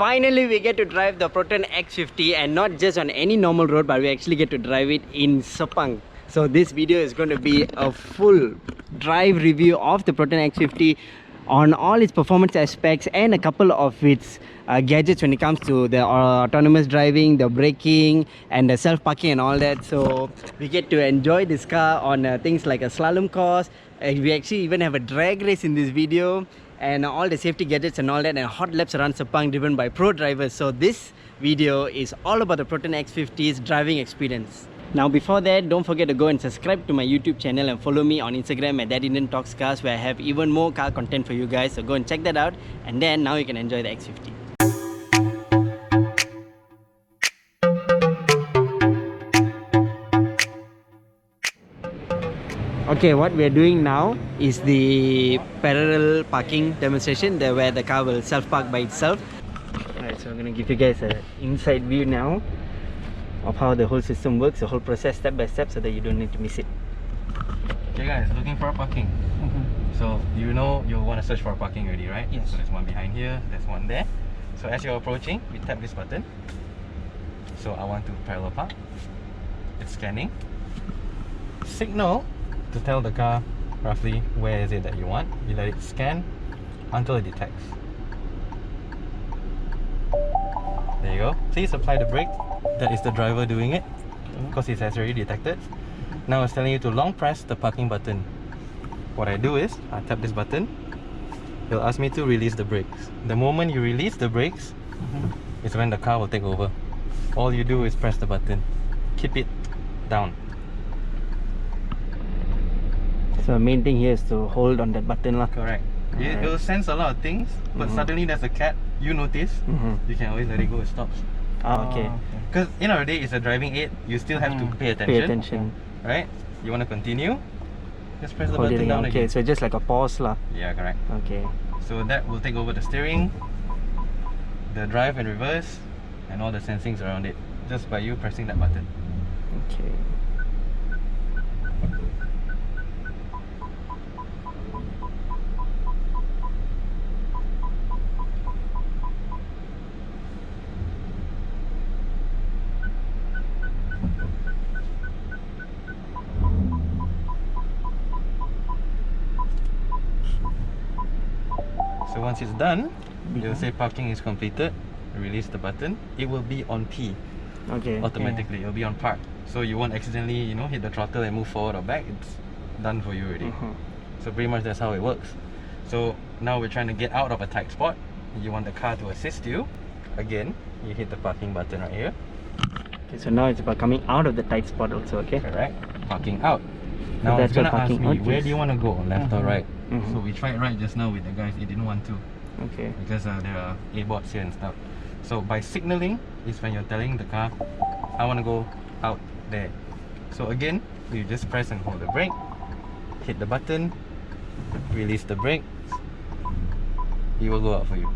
Finally, we get to drive the Proton X50, and not just on any normal road, but we actually get to drive it in Sepang. So this video is going to be a full drive review of the Proton X50 on all its performance aspects and a couple of its gadgets when it comes to the autonomous driving, the braking and the self-parking and all that. So we get to enjoy this car on things like a slalom course. We actually even have a drag race in this video, and all the safety gadgets and all that, and hot laps around Sepang driven by pro drivers. So this video is all about the Proton X50's driving experience. Now before that, don't forget to go and subscribe to my YouTube channel and follow me on Instagram at That Indian Talks Cars, where I have even more car content for you guys. So go and check that out, and then now you can enjoy the X50. Okay, what we are doing now is the parallel parking demonstration, where the car will self-park by itself. Alright, so I'm going to give you guys an inside view now of how the whole system works, the whole process step by step, so that you don't need to miss it. Okay guys, looking for a parking. So you know you'll want to search for a parking already, right? Yes. So there's one behind here, there's one there. So as you're approaching, we tap this button. So I want to parallel park. It's scanning. Signal to tell the car roughly where is it that you want. You let it scan until it detects. There you go. Please apply the brake. That is the driver doing it, because it has already detected. Now it's telling you to long press the parking button. What I do is, I tap this button. It'll ask me to release the brakes. The moment you release the brakes, is when the car will take over. All you do is press the button. Keep it down. So the main thing here is to hold on that button lah. Correct. It will sense a lot of things, but suddenly there's a cat, you notice, you can always let it go, it stops. Ah, okay. Because end of the day, it's a driving aid, you still have to pay attention. Pay attention. Right? You want to continue? Just press the Hold button it down okay, again. so just like a pause lah. Yeah, correct. Okay. So that will take over the steering, the drive and reverse, and all the sensings around it, just by you pressing that button. Okay. So once it's done, you'll say parking is completed. Release the button. It will be on P. Okay. Automatically, it'll be on park. So you won't accidentally, you know, hit the throttle and move forward or back. It's done for you already. So pretty much that's how it works. So now we're trying to get out of a tight spot. You want the car to assist you. Again, you hit the parking button right here. Okay, so now it's about coming out of the tight spot also, okay? Correct. Parking out. Now that's it's gonna what ask parking me, out where is. do you want to go? Left or right? Mhm. So we tried right just now with the guys. It didn't want to, Okay. because there are A-bots here and stuff. So by signaling is when you're telling the car, I want to go out there. So again, you just press and hold the brake, hit the button, release the brake, it will go out for you.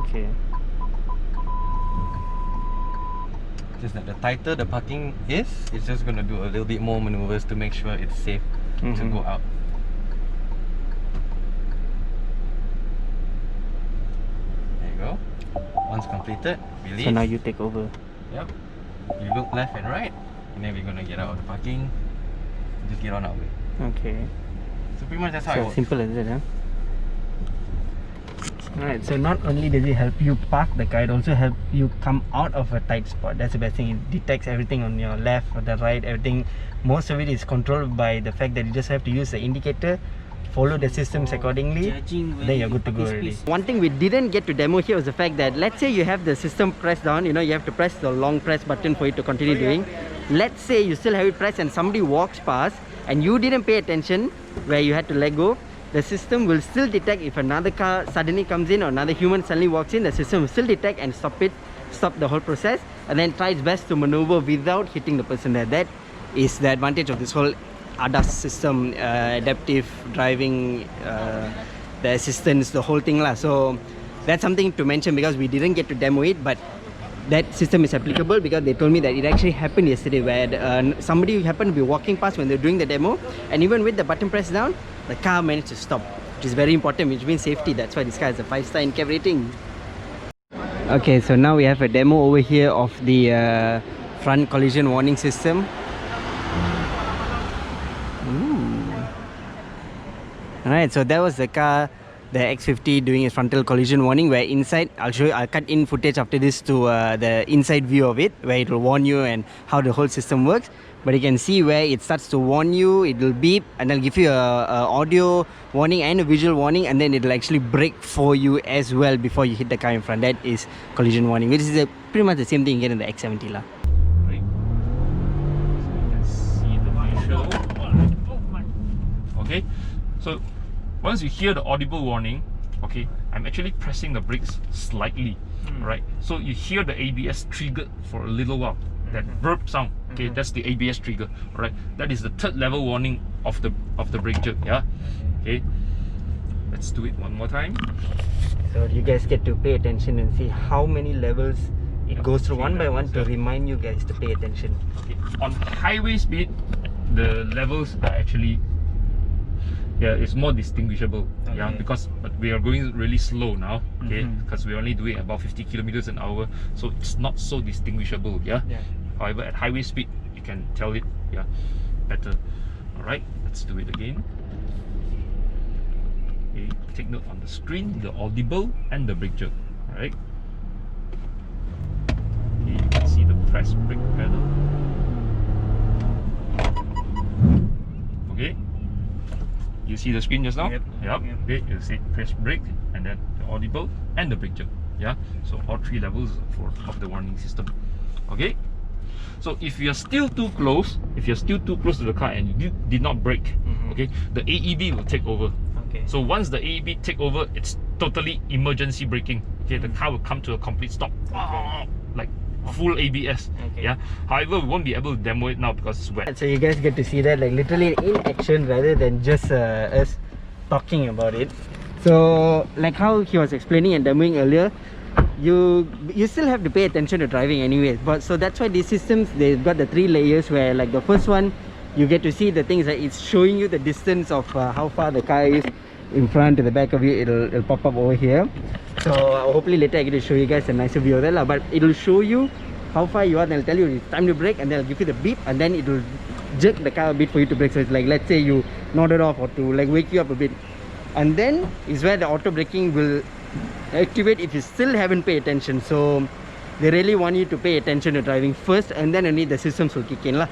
Okay. Just that the tighter the parking is, it's just going to do a little bit more maneuvers to make sure it's safe to go out. There you go. Once completed, release. So now you take over. Yep. You look left and right, and then we're going to get out of the parking. Just get on our way. Okay. So pretty much that's how it So works. simple as it, huh? Alright, so not only does it help you park the car, it also helps you come out of a tight spot. That's the best thing. It detects everything on your left or the right, everything. Most of it is controlled by the fact that you just have to use the indicator, follow the systems accordingly, then you're good to go already. One thing we didn't get to demo here was the fact that, let's say you have the system pressed down, you know, you have to press the long press button for it to continue doing. Let's say you still have it pressed and somebody walks past and you didn't pay attention where you had to let go. The system will still detect if another car suddenly comes in or another human suddenly walks in. The system will still detect and stop the whole process, and then try its best to maneuver without hitting the person there. That is the advantage of this whole ADAS system, adaptive driving, the assistance, the whole thing lah. So that's something to mention, because we didn't get to demo it, but that system is applicable, because they told me that it actually happened yesterday, where somebody happened to be walking past when they were doing the demo, and even with the button pressed down, the car managed to stop, which is very important, which means safety. That's why this car has a 5-star in-cab rating. Okay, so now we have a demo over here of the front collision warning system. Alright, so that was the car, the X50 doing its frontal collision warning, where inside, I'll cut in footage after this to the inside view of it, where it will warn you and how the whole system works. But you can see where it starts to warn you, it will beep and it'll give you a audio warning and a visual warning, and then it'll actually brake for you as well before you hit the car in front. That is collision warning, which is pretty much the same thing you get in the X70 lah. Right. So you can see the visual. Okay, so once you hear the audible warning, okay, I'm actually pressing the brakes slightly, right? So you hear the ABS triggered for a little while. That burp sound, okay, that's the ABS trigger, right? That is the third level warning of the brake jerk, yeah. Okay, let's do it one more time. So you guys get to pay attention and see how many levels it goes through one by one to remind you guys to pay attention. Okay. On highway speed, the levels are actually, yeah, it's more distinguishable, yeah, because but we are going really slow now, okay, because we're only doing about 50 kilometers an hour, so it's not so distinguishable, yeah. However, at highway speed, you can tell it, yeah, better. All right, let's do it again. Okay, take note on the screen, the audible and the brake jerk. All right. Okay, you can see the press brake pedal. Okay. You see the screen just now? Yep. Okay, you see press brake and then the audible and the brake jerk. Yeah. So all three levels of the warning system. Okay. So if you're still too close, to the car and you did not brake, okay, the AEB will take over. Okay. So once the AEB take over, it's totally emergency braking. Okay, the car will come to a complete stop. Okay. Like full ABS. Okay. Yeah. However, we won't be able to demo it now because it's wet. So you guys get to see that like literally in action rather than just us talking about it. So like how he was explaining and demoing earlier, you still have to pay attention to driving anyways, but so that's why these systems, they've got the 3 layers, where like the first one you get to see the things that it's showing you the distance of how far the car is in front to the back of you. It'll pop up over here. So hopefully later I get to show you guys a nicer view of that, but it'll show you how far you are, then it'll tell you it's time to brake, and then it'll give you the beep, and then it'll jerk the car a bit for you to brake. So it's like, let's say you nodded off or to like wake you up a bit, and then is where the auto braking will activate if you still haven't paid attention. So they really want you to pay attention to driving first, and then only the systems will kick in lah.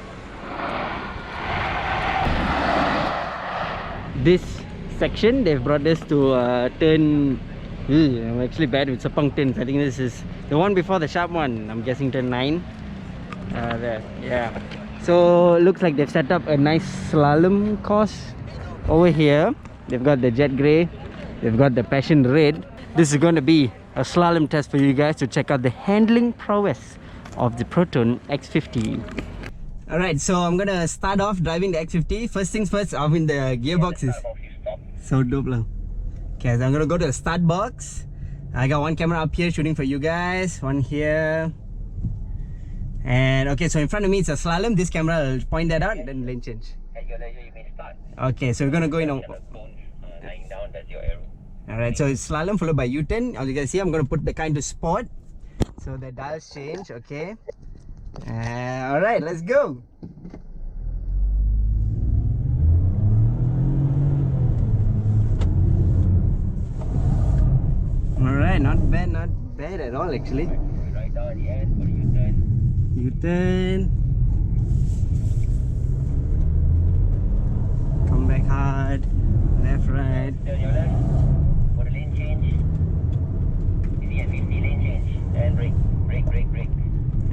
This section they've brought us to turn. I'm actually bad with Sepang turns. I think this is the one before the sharp one. I'm guessing turn 9. There, yeah. So looks like they've set up a nice slalom course over here. They've got the jet grey, they've got the passion red. This is going to be a slalom test for you guys to check out the handling prowess of the Proton X50. Alright, so I'm gonna start off driving the X50. First things first, I mean the gearbox is so dope lah. Okay, so I'm gonna go to the start box. I got one camera up here shooting for you guys, one here. And okay, so in front of me it's a slalom. This camera will point that out, then lane change. At your leisure, you may start. Okay, so we're gonna go in. Lying down, that's your arrow. Alright, so it's slalom followed by U-turn. As you can see, I'm going to put the car into sport. So the dials change, okay. Alright, let's go. Alright, not bad at all actually. Right down at the end for the U-turn. U-turn. Come back hard. Left, right. Turn your left for the lane change. Easy at 50, lane change. And brake.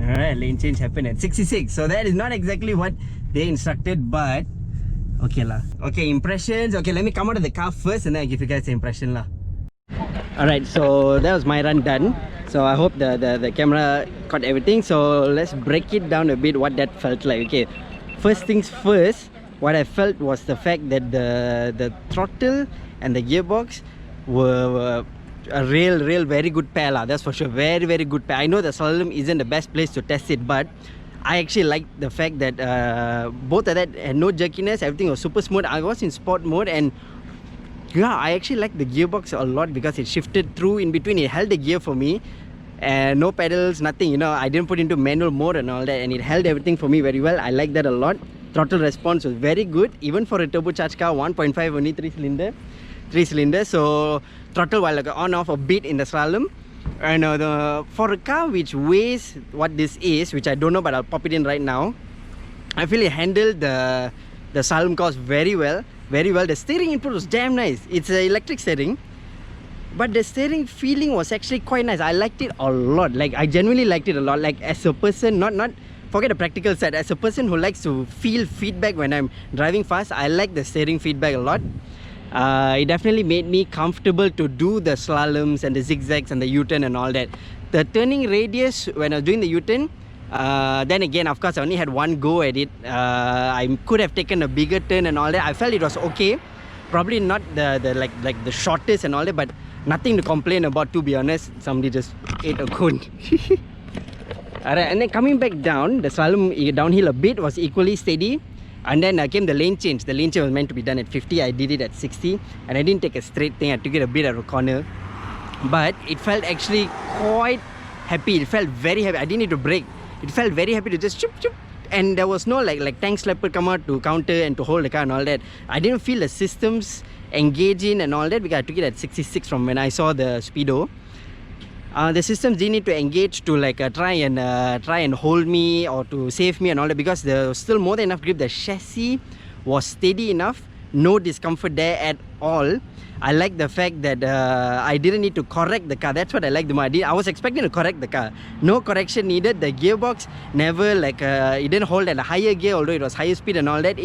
Alright, lane change happened at 66. So that is not exactly what they instructed, but okay lah. Okay, impressions. Okay, let me come out of the car first and then I'll give you guys the impression lah. Alright, so that was my run done. So I hope the camera caught everything. So let's break it down a bit what that felt like. Okay, first things first, what I felt was the fact that the throttle and the gearbox were a real very good pair lah. That's for sure, very good pair. I know the Slalom isn't the best place to test it, but I actually like the fact that both of that had no jerkiness. Everything was super smooth. I was in sport mode, and yeah, I actually like the gearbox a lot because it shifted through in between. It held the gear for me. and no pedals, nothing, you know. I didn't put into manual mode and all that, and it held everything for me very well. I like that a lot. Throttle response was very good, even for a turbocharged car. 1.5 only, 3 cylinder. So throttle while like on off a bit in the slalom. And for a car which weighs what this is, which I don't know, but I'll pop it in right now, I feel it handled the slalom course very well. The steering input was damn nice. It's an electric steering, but the steering feeling was actually quite nice. I liked it a lot. Like, I genuinely liked it a lot. Like, as a person, not forget the practical side, as a person who likes to feel feedback when I'm driving fast, I like the steering feedback a lot. It definitely made me comfortable to do the slaloms and the zigzags and the U-turn and all that. The turning radius when I was doing the U-turn, then again, of course, I only had one go at it. I could have taken a bigger turn and all that. I felt it was okay. Probably not the shortest and all that, but nothing to complain about, to be honest. Somebody just ate a cone. Alright, and then coming back down, the slalom downhill a bit was equally steady. And then came the lane change. The lane change was meant to be done at 50. I did it at 60. And I didn't take a straight thing. I took it a bit out of a corner. But it felt actually quite happy. It felt very happy. I didn't need to brake. It felt very happy to just choop choop. And there was no like tank slapper come out to counter and to hold the car and all that. I didn't feel the systems engage in and all that, because I took it at 66 from when I saw the speedo. The systems didn't need to engage to like try and hold me or to save me and all that, because there was still more than enough grip. The chassis was steady enough, no discomfort there at all. I like the fact that I didn't need to correct the car. That's what I like the most. I was expecting to correct the car. No correction needed. The gearbox never it didn't hold at a higher gear, although it was higher speed and all that.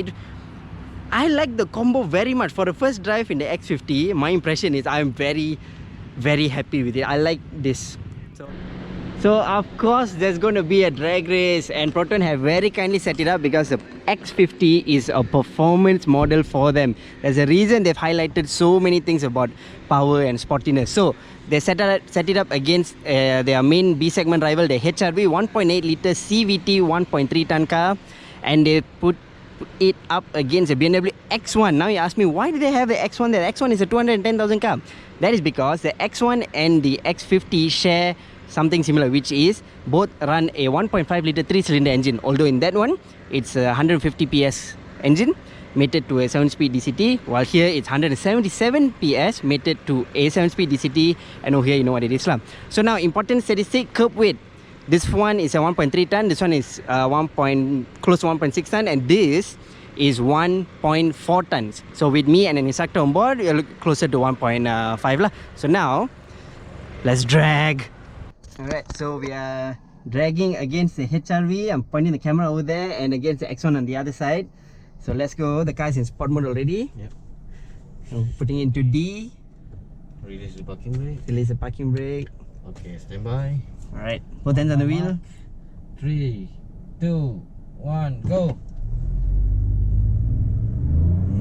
I like the combo very much. For the first drive in the X50, my impression is I'm very happy with it. I like this. So of course there's going to be a drag race, and Proton have very kindly set it up because the X50 is a performance model for them. There's a reason they've highlighted so many things about power and sportiness. So they set it up against their main B segment rival, the HRV 1.8 litre CVT 1.3 ton car, and they put it up against the BMW X1. Now you ask me, why do they have the X1 there? The X1 is a 210,000 car. That is because the X1 and the X50 share something similar, which is both run a 1.5 litre 3-cylinder engine, although in that one it's a 150 PS engine mated to a 7-speed DCT, while here it's 177 PS mated to a 7-speed DCT, and over here you know what it is. So now, important statistic, curb weight. This one is a 1.3 ton, this one is close to 1.6 ton, and this is 1.4 tons. So with me and an instructor on board, you're closer to 1.5 lah. So now, let's drag. Alright, so we are dragging against the HRV. I'm pointing the camera over there, and against the X1 on the other side. So let's go. The car is in sport mode already. Yep. So putting it into D. Release the parking brake. Release the parking brake. Okay, stand by. Alright, both hands on the wheel. 3, 2, 1, go.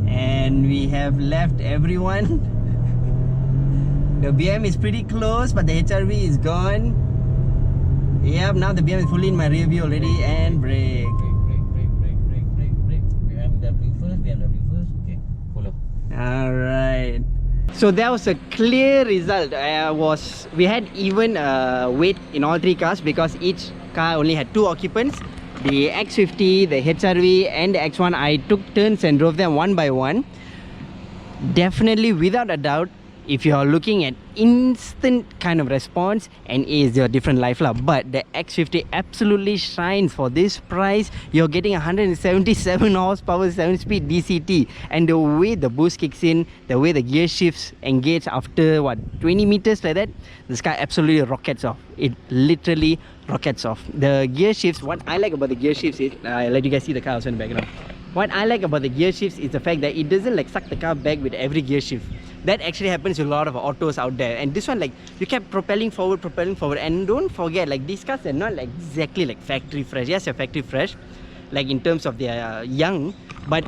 And we have left everyone. The BM is pretty close, but the HRV is gone. Yep, now the BM is fully in my rear view already. And brake. Brake. BMW first. Okay, follow. Alright. So that was a clear result. We had even weight in all three cars because each car only had 2 occupants. The X50, the HRV and the X1, I took turns and drove them one by one. Definitely, without a doubt, if you are looking at instant kind of response, and is your different life lah. But the X50 absolutely shines for this price. You're getting 177 horsepower 7-speed DCT, and the way the boost kicks in, the way the gear shifts engage after what, 20 meters like that, this car absolutely rockets off. It literally rockets off. The gear shifts, what I like about the gear shifts is, I'll let you guys see the car also in the background. What I like about the gear shifts is the fact that it doesn't like suck the car back with every gear shift. That actually happens to a lot of autos out there, and this one, like, you kept propelling forward, and don't forget, like, these cars are not like exactly like factory fresh. Yes, they're factory fresh, like in terms of their young, but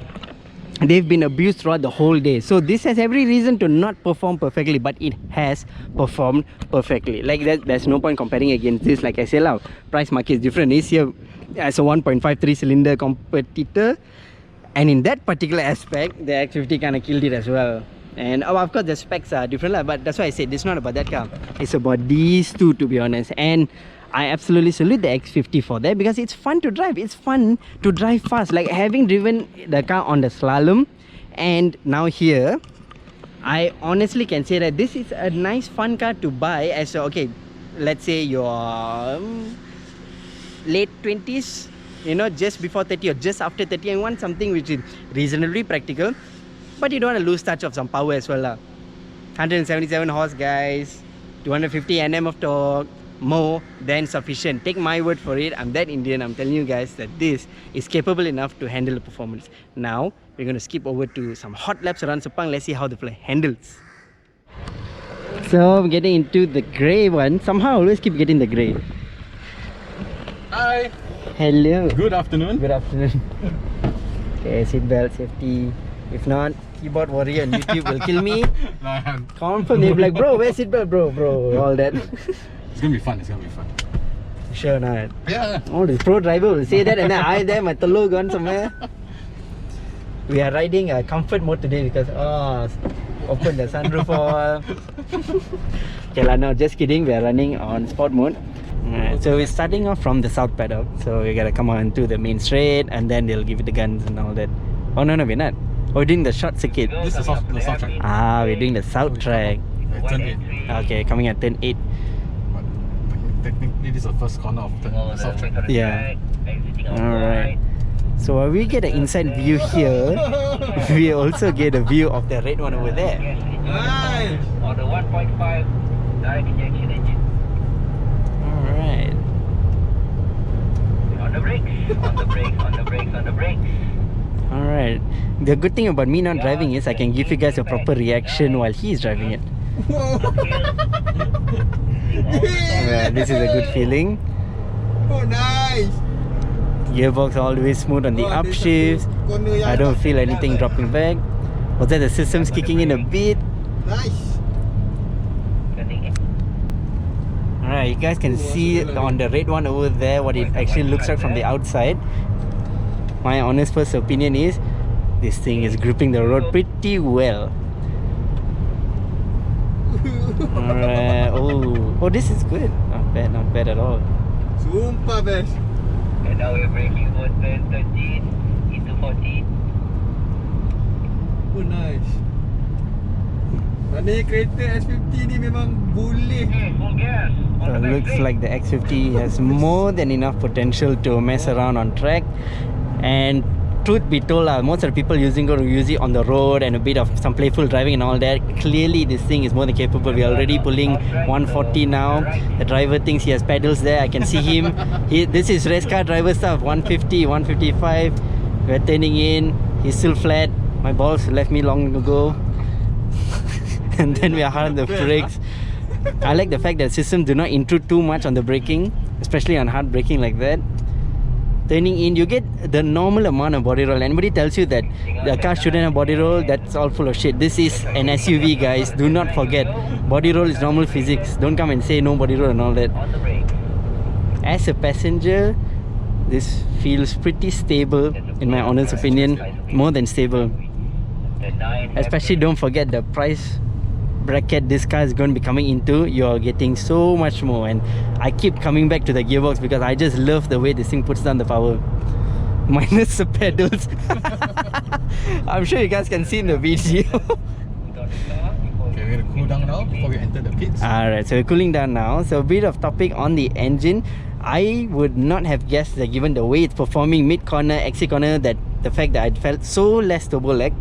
they've been abused throughout the whole day. So this has every reason to not perform perfectly, but it has performed perfectly. Like, there's no point comparing against this. Like I said, price market is different. It's here as a 1.5 3-cylinder competitor, and in that particular aspect, the X50 kind of killed it as well. And of course the specs are different, but that's why I said it's not about that car. It's about these two, to be honest. And I absolutely salute the X50 for that, because it's fun to drive. It's fun to drive fast. Like having driven the car on the Slalom and now here, I honestly can say that this is a nice fun car to buy as okay, let's say you're late 20s, you know, just before 30 or just after 30, and want something which is reasonably practical, but you don't want to lose touch of some power as well. 177 horse, guys, 250 Nm of torque, more than sufficient. Take my word for it. I'm that Indian. I'm telling you guys that this is capable enough to handle the performance. Now we're going to skip over to some hot laps around Sepang. Let's see how the play handles. So I'm getting into the grey one. Somehow I always keep getting the grey. Hi. Hello. Good afternoon. Good afternoon. Okay, seatbelt, safety. If not, keyboard warrior on YouTube will kill me. Confirm, they'll be like, bro, where's seatbelt, bro, all that. It's gonna be fun. It's gonna be fun. Sure not. Yeah. Oh, this pro driver will say that, and then I there, my telur gone somewhere. We are riding a comfort mode today because open the sunroof all. Okay lah, no, just kidding. We are running on sport mode. Alright, so we're starting off from the south paddock. So we gotta come on to the main straight, and then they'll give you the guns and all that. Oh no, we're not. We're doing the short circuit. This is the soft track. We're doing the south track. Turn 8. Okay, coming at turn 8. But technically, this is the first corner of the soft track. Yeah. Alright. So while we get an inside view here, we also get a view of the red one over there. Nice! On the 1.5 direct injection engine. Alright. On the brakes, on the brakes, on the brakes, on the brakes. Alright. The good thing about me not driving is I can give you guys a proper reaction while he's driving it. Yeah, this is a good feeling. Oh, nice! Gearbox always smooth on the upshifts. I don't feel anything dropping back. Was that the system's kicking in a bit? Nice! Alright, you guys can see on the red one over there what it actually looks like from the outside. My honest first opinion is this thing is gripping the road pretty well. Alright, oh, this is good. Not bad at all. Sumpah best! And now we're braking for turn 13 into 14. Oh, nice! Maknanya kereta S50 ni memang boleh. Full gas. So it looks like the X50 has more than enough potential to mess around on track. And truth be told, most of the people going to use it on the road and a bit of some playful driving and all that. Clearly this thing is more than capable. We're already pulling 140 now. The driver thinks he has pedals there. I can see him. This is race car driver stuff. 150, 155. We're turning in. He's still flat. My balls left me long ago. And then we are hard on the brakes. I like the fact that systems do not intrude too much on the braking, especially on hard braking like that. Turning in, you get the normal amount of body roll. Anybody tells you that the car shouldn't have body roll, that's all full of shit. This is an SUV, guys. Do not forget, body roll is normal physics. Don't come and say no body roll and all that. As a passenger, this feels pretty stable, in my honest opinion. More than stable. Especially don't forget the price bracket this car is going to be coming into. You're getting so much more, and I keep coming back to the gearbox because I just love the way this thing puts down the power. Minus the pedals. I'm sure you guys can see in the video. Okay, we're gonna cool down now before we enter the pits. Alright, so we're cooling down now. So a bit of topic on the engine. I would not have guessed that given the way it's performing mid-corner, exit corner, that the fact that I felt so less turbo lag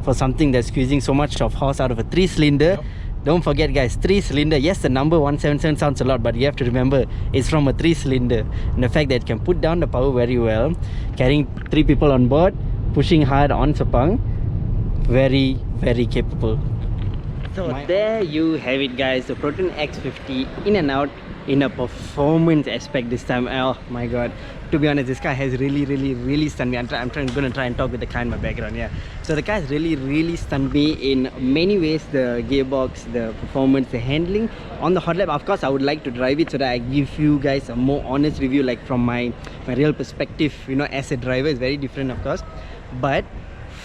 for something that's squeezing so much of horse out of a 3-cylinder. Yep. Don't forget, guys, 3-cylinder. Yes, the number 177 sounds a lot, but you have to remember it's from a 3-cylinder. And the fact that it can put down the power very well, carrying 3 people on board, pushing hard on Sepang, very, very capable. So there you have it, guys, the Proton X50 in and out in a performance aspect this time. Oh my god, to be honest, this car has really stunned me. I'm gonna try and talk with the car in my background. Yeah, so the car has really stunned me in many ways. The gearbox, the performance, the handling. On the hot lap, of course, I would like to drive it so that I give you guys a more honest review, like from my real perspective, you know, as a driver. It's very different, of course, but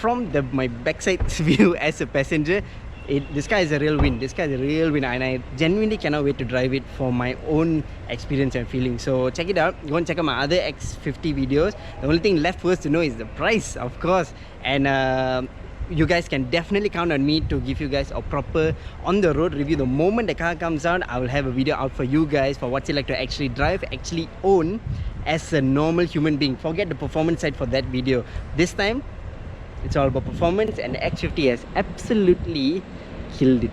from my backside view as a passenger, This car is a real win. This car is a real win, and I genuinely cannot wait to drive it for my own experience and feeling. So check it out. Go and check out my other X50 videos. The only thing left for us to know is the price, of course. And you guys can definitely count on me to give you guys a proper on the road review. The moment the car comes out, I will have a video out for you guys for what's it like to actually drive, actually own as a normal human being. Forget the performance side for that video. This time it's all about performance, and the X50 has absolutely killed it.